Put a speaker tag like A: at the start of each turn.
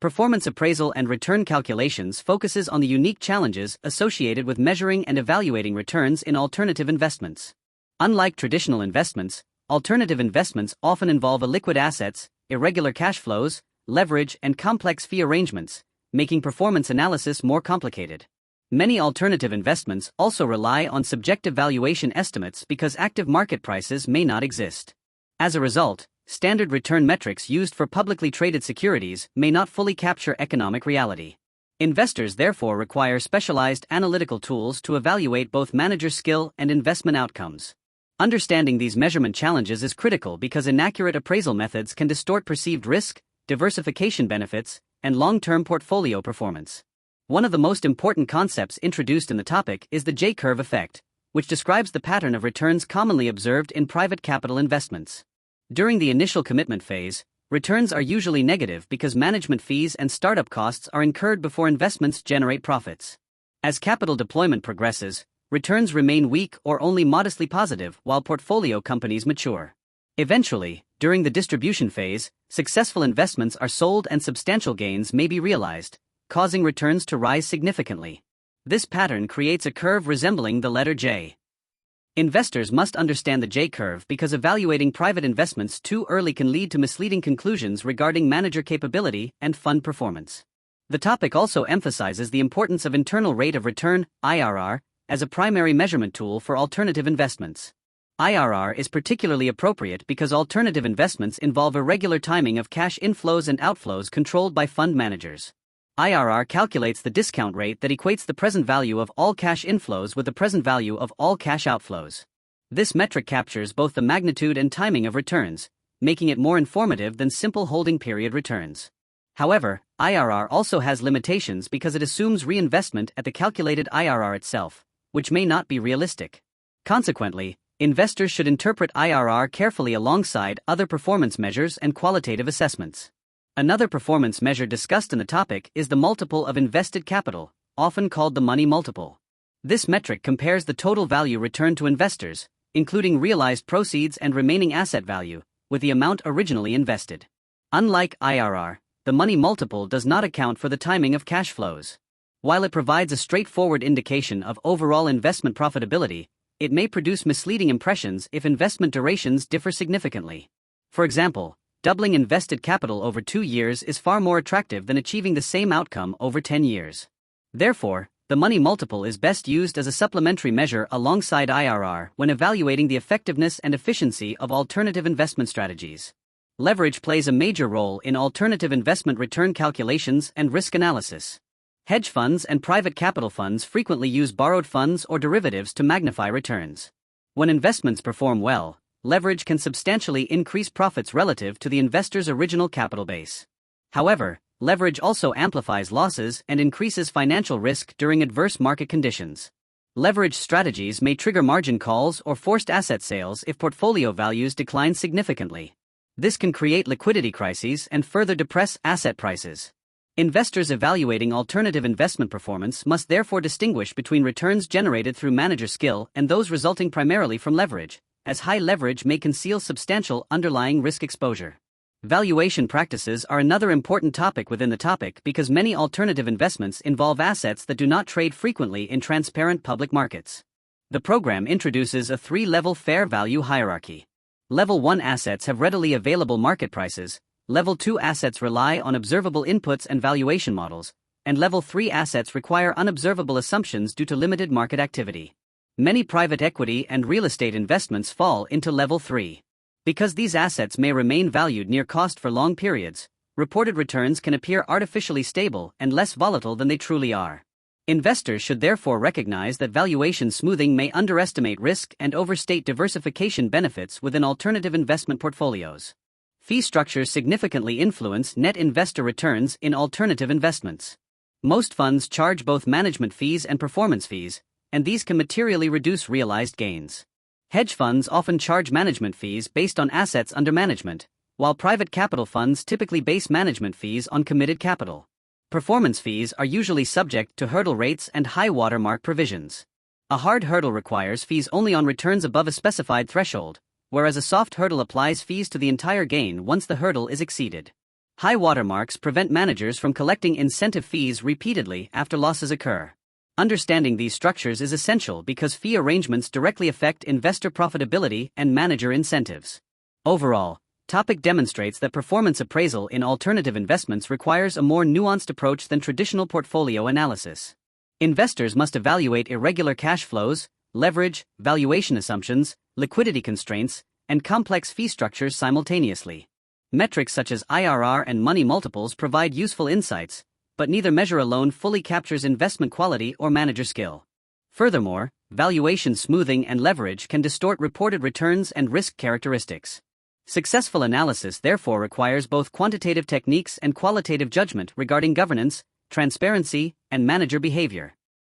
A: Performance appraisal and return calculations focuses on the unique challenges associated with measuring and evaluating returns in alternative investments. Unlike traditional investments, alternative investments often involve illiquid assets, irregular cash flows, leverage, and complex fee arrangements, making performance analysis more complicated. Many alternative investments also rely on subjective valuation estimates because active market prices may not exist. As a result, standard return metrics used for publicly traded securities may not fully capture economic reality. Investors therefore require specialized analytical tools to evaluate both manager skill and investment outcomes. Understanding these measurement challenges is critical because inaccurate appraisal methods can distort perceived risk, diversification benefits, and long-term portfolio performance. One of the most important concepts introduced in the topic is the J-curve effect, which describes the pattern of returns commonly observed in private capital investments. During the initial commitment phase, returns are usually negative because management fees and startup costs are incurred before investments generate profits. As capital deployment progresses, returns remain weak or only modestly positive while portfolio companies mature. Eventually, during the distribution phase, successful investments are sold and substantial gains may be realized, causing returns to rise significantly. This pattern creates a curve resembling the letter J. Investors must understand the J-curve because evaluating private investments too early can lead to misleading conclusions regarding manager capability and fund performance. The topic also emphasizes the importance of internal rate of return, IRR, as a primary measurement tool for alternative investments. IRR is particularly appropriate because alternative investments involve irregular timing of cash inflows and outflows controlled by fund managers. IRR calculates the discount rate that equates the present value of all cash inflows with the present value of all cash outflows. This metric captures both the magnitude and timing of returns, making it more informative than simple holding period returns. However, IRR also has limitations because it assumes reinvestment at the calculated IRR itself, which may not be realistic. Consequently, investors should interpret IRR carefully alongside other performance measures and qualitative assessments. Another performance measure discussed in the topic is the multiple of invested capital, often called the money multiple. This metric compares the total value returned to investors, including realized proceeds and remaining asset value, with the amount originally invested. Unlike IRR, the money multiple does not account for the timing of cash flows. While it provides a straightforward indication of overall investment profitability, it may produce misleading impressions if investment durations differ significantly. For example, doubling invested capital over 2 years is far more attractive than achieving the same outcome over 10 years. Therefore, the money multiple is best used as a supplementary measure alongside IRR when evaluating the effectiveness and efficiency of alternative investment strategies. Leverage plays a major role in alternative investment return calculations and risk analysis. Hedge funds and private capital funds frequently use borrowed funds or derivatives to magnify returns. When investments perform well, leverage can substantially increase profits relative to the investor's original capital base. However, leverage also amplifies losses and increases financial risk during adverse market conditions. Leverage strategies may trigger margin calls or forced asset sales if portfolio values decline significantly. This can create liquidity crises and further depress asset prices. Investors evaluating alternative investment performance must therefore distinguish between returns generated through manager skill and those resulting primarily from leverage, as high leverage may conceal substantial underlying risk exposure. Valuation practices are another important topic within the topic because many alternative investments involve assets that do not trade frequently in transparent public markets. The program introduces a 3-level fair value hierarchy. Level 1 assets have readily available market prices, Level 2 assets rely on observable inputs and valuation models, and Level 3 assets require unobservable assumptions due to limited market activity. Many private equity and real estate investments fall into Level 3. Because these assets may remain valued near cost for long periods, reported returns can appear artificially stable and less volatile than they truly are. Investors should therefore recognize that valuation smoothing may underestimate risk and overstate diversification benefits within alternative investment portfolios. Fee structures significantly influence net investor returns in alternative investments. Most funds charge both management fees and performance fees, and these can materially reduce realized gains. Hedge funds often charge management fees based on assets under management, while private capital funds typically base management fees on committed capital. Performance fees are usually subject to hurdle rates and high watermark provisions. A hard hurdle requires fees only on returns above a specified threshold, whereas a soft hurdle applies fees to the entire gain once the hurdle is exceeded. High watermarks prevent managers from collecting incentive fees repeatedly after losses occur. Understanding these structures is essential because fee arrangements directly affect investor profitability and manager incentives. Overall, topic demonstrates that performance appraisal in alternative investments requires a more nuanced approach than traditional portfolio analysis. Investors must evaluate irregular cash flows, leverage, valuation assumptions, liquidity constraints, and complex fee structures simultaneously. Metrics such as IRR and money multiples provide useful insights, but neither measure alone fully captures investment quality or manager skill. Furthermore, valuation smoothing and leverage can distort reported returns and risk characteristics. Successful analysis therefore requires both quantitative techniques and qualitative judgment regarding governance, transparency, and manager behavior.